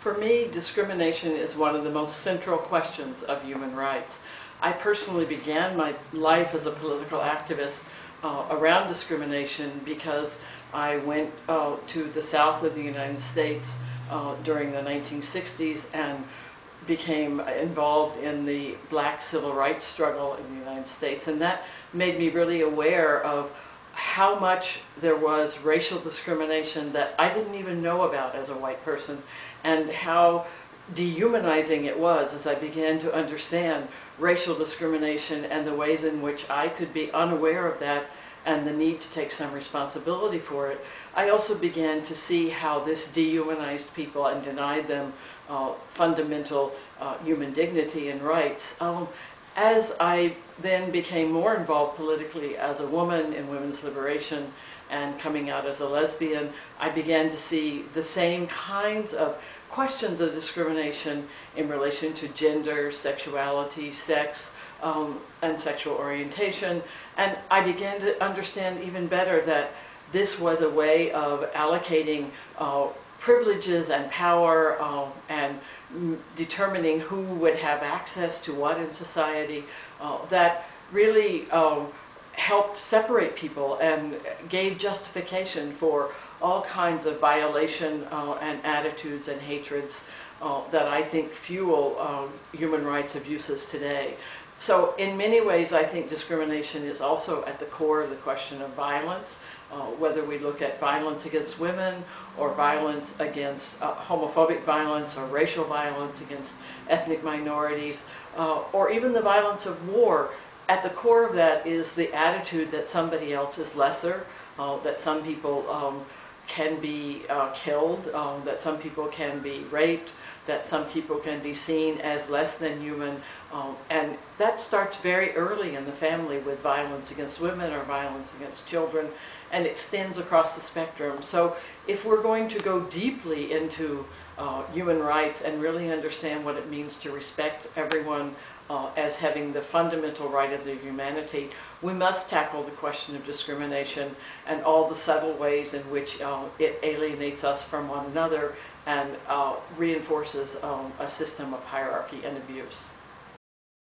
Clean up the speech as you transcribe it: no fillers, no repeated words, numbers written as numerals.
For me, discrimination is one of the most central questions of human rights. I personally began my life as a political activist around discrimination because I went to the south of the United States during the 1960s and became involved in the black civil rights struggle in the United States. And that made me really aware of how much there was racial discrimination that I didn't even know about as a white person, and how dehumanizing it was as I began to understand racial discrimination and the ways in which I could be unaware of that and the need to take some responsibility for it. I also began to see how this dehumanized people and denied them fundamental human dignity and rights. As I then became more involved politically as a woman in women's liberation and coming out as a lesbian, I began to see the same kinds of questions of discrimination in relation to gender, sexuality, sex, and sexual orientation. And I began to understand even better that this was a way of allocating privileges and power and determining who would have access to what in society that really helped separate people and gave justification for all kinds of violation and attitudes and hatreds that I think fuel human rights abuses today. So in many ways, I think discrimination is also at the core of the question of violence, whether we look at violence against women or violence against homophobic violence or racial violence against ethnic minorities, or even the violence of war. At the core of that is the attitude that somebody else is lesser, that some people can be killed, that some people can be raped, that some people can be seen as less than human. And that starts very early in the family with violence against women or violence against children, and extends across the spectrum. So if we're going to go deeply into human rights and really understand what it means to respect everyone as having the fundamental right of their humanity, we must tackle the question of discrimination and all the subtle ways in which it alienates us from one another and reinforces a system of hierarchy and abuse.